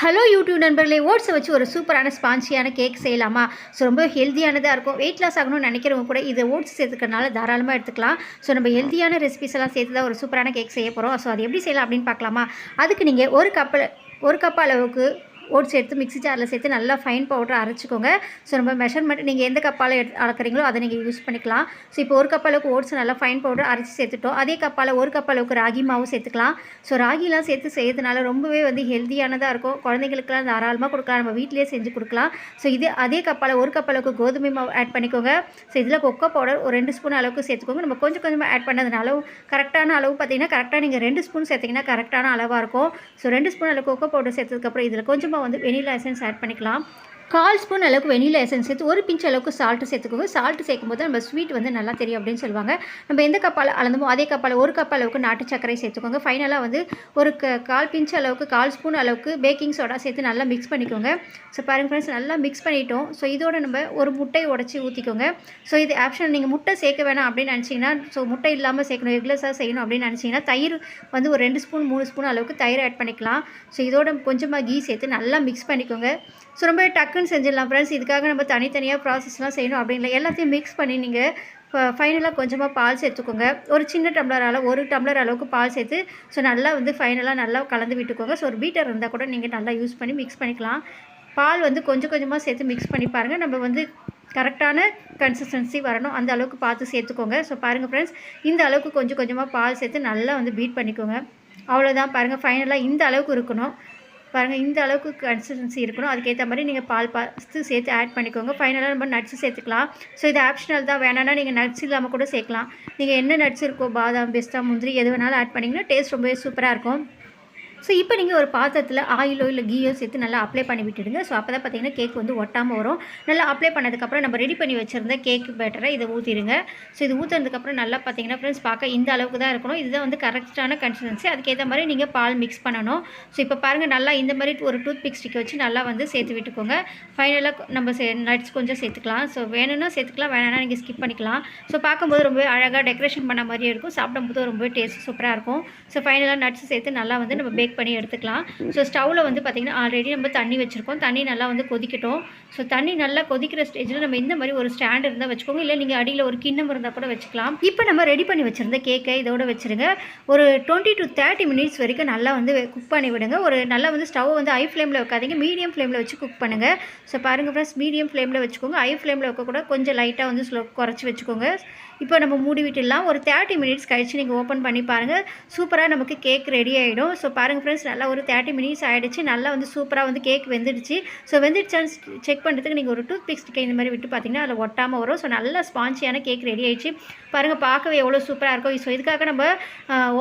Hello YouTube நண்பர்களே, ஓட்ஸை வச்சு ஒரு சூப்பரான ஸ்பான்சியான கேக் செய்யலாமா? ஸோ ரொம்ப ஹெல்த்தியானதாக இருக்கும். வெயிட் லாஸ் ஆகணும்னு நினைக்கிறவங்க கூட இதை ஓட்ஸ் சேர்த்துக்கிறனால தாராளமாக எடுத்துக்கலாம். ஸோ நம்ம ஹெல்த்தியான ரெசிபிஸ் எல்லாம் சேர்த்து தான் ஒரு சூப்பரான கேக் செய்ய போகிறோம். ஸோ அது எப்படி செய்யலாம் அப்படின்னு பார்க்கலாமா? அதுக்கு நீங்கள் ஒரு கப் அளவுக்கு ஓட்ஸ் எடுத்து மிக்ஸி ஜாரில் சேர்த்து நல்லா ஃபைன் பவுடரை அரைச்சிக்கோங்க. ஸோ நம்ம மெஷர்மெண்ட் நீங்கள் எந்த கப்பால் அளக்குறீங்களோ அதை நீங்கள் யூஸ் பண்ணிக்கலாம். ஸோ இப்போ ஒரு கப் அளவுக்கு ஓட்ஸ் நல்லா ஃபைன் பவுடர் அரைச்சி சேர்த்துட்டோம். அதே கப்பால் ஒரு கப் அளவுக்கு ராகி மாவு சேர்த்துக்கலாம். ஸோ ராகிலாம் சேர்த்து செய்யறதுனால ரொம்பவே ஹெல்த்தியானதாக இருக்கும். குழந்தைங்களுக்குலாம் தாராளமாக கொடுக்கலாம், நம்ம வீட்டிலேயே செஞ்சு கொடுக்கலாம். ஸோ அதே கப்பால் ஒரு கப் அளவுக்கு கோதுமை மாவு ஆட் பண்ணிக்கோங்க. ஸோ இதில் கொக்கோ பவுடர் ஒரு 2 ஸ்பூன் அளவுக்கு சேர்த்துக்கோங்க. நம்ம கொஞ்சம் கொஞ்சமாக ஆட் பண்ணதுனால கரெக்டான அளவு பார்த்தீங்கன்னா கரெக்டாக நீங்கள் 2 ஸ்பூன் சேர்த்திங்கன்னா கரெக்டான அளவாக இருக்கும். ஸோ 2 ஸ்பூன் அளவுக்கு கொக்கோ பவுடர் சேர்த்ததுக்கப்புறம் இதில் கொஞ்சமாக வெனிலா எசன்ஸ் ஆட் பண்ணிக்கலாம். 1/4 ஸ்பூன் அளவுக்கு வெனிலா எசன்ஸ் சேர்த்து ஒரு பிஞ்ச் அளவுக்கு சால்ட்டு சேர்த்துக்கோங்க. சால்ட்டு சேர்க்கும்போது நம்ம ஸ்வீட் நல்லா தெரியும் அப்படின்னு சொல்லுவாங்க. நம்ம எந்த கப்பால் அளந்தமோ அதே கப்பால் ஒரு கப் அளவுக்கு நாட்டு சர்க்கரை சேர்த்துக்கோங்க. ஃபைனலாக ஒரு 1/4 பிஞ்ச் அளவுக்கு 1/4 ஸ்பூன் அளவுக்கு பேக்கிங் சோடா சேர்த்து நல்லா மிக்ஸ் பண்ணிக்கோங்க. ஸோ பாருங்கள் ஃப்ரெண்ட்ஸ், நல்லா மிக்ஸ் பண்ணிட்டோம். ஸோ இதோட நம்ம ஒரு முட்டையை உடச்சி ஊற்றிக்கோங்க. ஸோ இது ஆப்ஷன், நீங்கள் முட்டை சேர்க்க வேணாம் அப்படின்னு நினச்சிங்கன்னா, ஸோ முட்டை இல்லாமல் சேர்க்கணும், ரெகுலர்ஸாக செய்யணும் அப்படின்னு நினச்சிங்கன்னா தயிர் ஒரு 2 ஸ்பூன் 3 ஸ்பூன் அளவுக்கு தயிர் ஆட் பண்ணிக்கலாம். ஸோ இதோட கொஞ்சமாக கீ சேர்த்து நல்லா மிக்ஸ் பண்ணிக்கோங்க. ஸோ ரொம்ப டக்குன்னு செஞ்சிடலாம் ஃப்ரெண்ட்ஸ். இதுக்காக நம்ம தனித்தனியாக ப்ராசஸ்லாம் செய்யணும் அப்படின்னு இல்லை, எல்லாத்தையும் மிக்ஸ் பண்ணி நீங்கள் ஃபைனலாக கொஞ்சமாக பால் சேர்த்துக்கோங்க. ஒரு சின்ன டம்ளரால் 1 டம்ளர் அளவுக்கு பால் சேர்த்து ஸோ நல்லா ஃபைனலாக நல்லா கலந்து விட்டுக்கோங்க. ஸோ ஒரு பீட்டர் இருந்தால் கூட நீங்கள் நல்லா யூஸ் பண்ணி மிக்ஸ் பண்ணிக்கலாம். பால் கொஞ்சம் கொஞ்சமாக சேர்த்து மிக்ஸ் பண்ணி பாருங்கள். நம்ம கரெக்டான கன்சிஸ்டன்சி வரணும், அந்த அளவுக்கு பார்த்து சேர்த்துக்கோங்க. ஸோ பாருங்கள் ஃப்ரெண்ட்ஸ், இந்த அளவுக்கு கொஞ்சம் கொஞ்சமாக பால் சேர்த்து நல்லா பீட் பண்ணிக்கோங்க. அவ்வளோதான் பாருங்கள், ஃபைனலாக இந்த அளவுக்கு இருக்கணும். பாருங்கள், இந்த அளவுக்கு கன்சிஸ்டன்சி இருக்கணும். அதுக்கேற்ற மாதிரி நீங்கள் பால் சேர்த்து ஆட் பண்ணிக்கோங்க. ஃபைனலாக நம்ம நட்ஸு சேர்த்துக்கலாம். ஸோ இது ஆப்ஷனல் தான், வேணான்னா நீங்கள் நட்ஸ் இல்லாமல் கூட சேர்க்கலாம். நீங்கள் என்ன நட்ஸ் இருக்கோ, பாதாம், பிஸ்தா, முந்திரி எது வேணாலும் ஆட் பண்ணிங்கன்னா டேஸ்ட் ரொம்பவே சூப்பராக இருக்கும். ஸோ இப்போ நீங்கள் ஒரு பாத்திரத்தில் ஆயிலோ இல்லை கீயோ சேர்த்து நல்லா அப்ளை பண்ணி விட்டுடுங்க. ஸோ அப்போ தான் பார்த்தீங்கன்னா கேக் ஒட்டாமல் வரும். நல்லா அப்ளை பண்ணதுக்கப்புறம் நம்ம ரெடி பண்ணி வச்சுருந்த கேக் பேட்டரை இதை ஊற்றிடுங்க. ஸோ இது ஊற்றுறதுக்கப்புறம் நல்லா பார்த்தீங்கன்னா ஃப்ரெண்ட்ஸ், பார்க்க இந்த அளவுக்கு தான் இருக்கணும். இதுதான் கரெக்டான கன்சிஸ்டன்சி. அதுக்கேற்ற மாதிரி நீங்கள் பால் மிக்ஸ் பண்ணணும். ஸோ இப்போ பாருங்கள், நல்லா இந்த மாதிரி ஒரு டூத் பிக் ஸ்டிக்கை வச்சு நல்லா சேர்த்து விட்டுக்கோங்க. ஃபைனலாக நம்ம நட்ஸ் கொஞ்சம் சேர்த்துக்கலாம். ஸோ வேணும்னா சேர்த்துக்கலாம், வேணான்னா நீங்கள் ஸ்கிப் பண்ணிக்கலாம். ஸோ பார்க்கும்போது ரொம்பவே அழகாக டெக்கரேஷன் பண்ண மாதிரியே இருக்கும். சாப்பிடும்போது ரொம்பவே டேஸ்ட் சூப்பராக இருக்கும். ஸோ ஃபைனலாக நட்ஸ் சேர்த்து நல்லா நம்ம பேக் பண்ணி எடுத்துக்கலாம். ஸோ ஸ்டவ்வில் பார்த்திங்கன்னா ஆல்ரெடி நம்ம தண்ணி வச்சுருக்கோம். தண்ணி நல்லா கொதிக்கட்டும். ஸோ தண்ணி நல்லா கொதிக்கிற ஸ்டேஜில் நம்ம இந்த மாதிரி ஒரு ஸ்டாண்ட் இருந்தால் வச்சுக்கோங்க, இல்லை நீங்கள் அடியில் ஒரு கிண்ணம் இருந்தால் கூட வச்சுக்கலாம். இப்போ நம்ம ரெடி பண்ணி வச்சுருந்த கேக்கை இதோட வச்சுருங்க. ஒரு 20 to 30 மினிட்ஸ் வரைக்கும் நல்லா குக் பண்ணி விடுங்க. ஒரு நல்லா ஸ்டவ் ஹை ஃப்ளேமில் வைக்காதீங்க, மீடியம் ஃப்ளேமில் வச்சு குக் பண்ணுங்கள். ஸோ பாருங்கள் ஃப்ரெண்ட்ஸ், மீடியம் ஃப்ளேமில் வச்சுக்கோங்க. ஹை ஃப்ளேமில் வைக்கக்கூட கொஞ்சம் லைட்டாக ஸ்லோ குறைச்சி வச்சுக்கோங்க. இப்போ நம்ம மூடி விட்டுடலாம். ஒரு 30 மினிட்ஸ் கழித்து நீங்கள் ஓப்பன் பண்ணி பாருங்கள். சூப்பராக நமக்கு கேக் ரெடி ஆகிடும். ஸோ பாருங்கள் ஃப்ரெண்ட்ஸ், நல்லா ஒரு 30 மினிட்ஸ் ஆகிடுச்சு. நல்லா சூப்பராக கேக் வெந்துடுச்சு. ஸோ வெந்துடுச்சான்னு செக் பண்ணுறதுக்கு நீங்கள் ஒரு டூத் பிக் ஸ்டிக்கை இந்த மாதிரி விட்டு பார்த்தீங்கன்னா அதில் ஒட்டாமல் வரும். ஸோ நல்லா ஸ்பான்சியான கேக் ரெடி ஆகிடுச்சு. பாருங்கள், பார்க்கவே எவ்வளோ சூப்பராக இருக்கும். ஸோ இதுக்காக நம்ம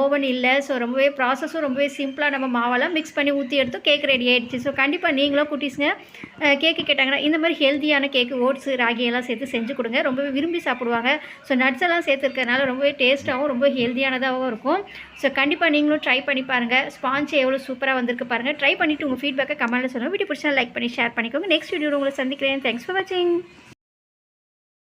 ஓவன் இல்லை. ஸோ ரொம்பவே ப்ராசஸும் ரொம்பவே சிம்பிளாக நம்ம மாவெல்லாம் மிக்ஸ் பண்ணி ஊற்றி எடுத்து கேக் ரெடி ஆகிடுச்சு. ஸோ கண்டிப்பாக நீங்களும் குட்டீஸுங்க கேக்கு கேட்டாங்கன்னா இந்த மாதிரி ஹெல்த்தியான கேக்கு ஓட்ஸு ராகியெல்லாம் சேர்த்து செஞ்சு கொடுங்க. ரொம்பவே விரும்பி சாப்பிடுவாங்க. ஸோ நட்ஸ் எல்லாம் சேர்த்துருக்கறனால ரொம்பவே டேஸ்ட்டாகவும் ரொம்ப ஹெல்த்தியானதாகவும் இருக்கும். ஸோ கண்டிப்பாக நீங்களும் ட்ரை பண்ணி பாருங்கள். ஸ்பான்ஸ் எவ்வளோ சூப்பராக வந்திருக்கு பாருங்கள். ட்ரை பண்ணிவிட்டு உங்கள் ஃபீட்பேக்கை கமெண்ட்டில் சொல்லுங்கள். வீடியோ பிடிச்சா லைக் பண்ணி ஷேர் பண்ணிக்கோங்க. நெக்ஸ்ட் வீடியோ உங்களை சந்திக்கிறேன். தேங்க்ஸ் ஃபார் வாட்சிங்.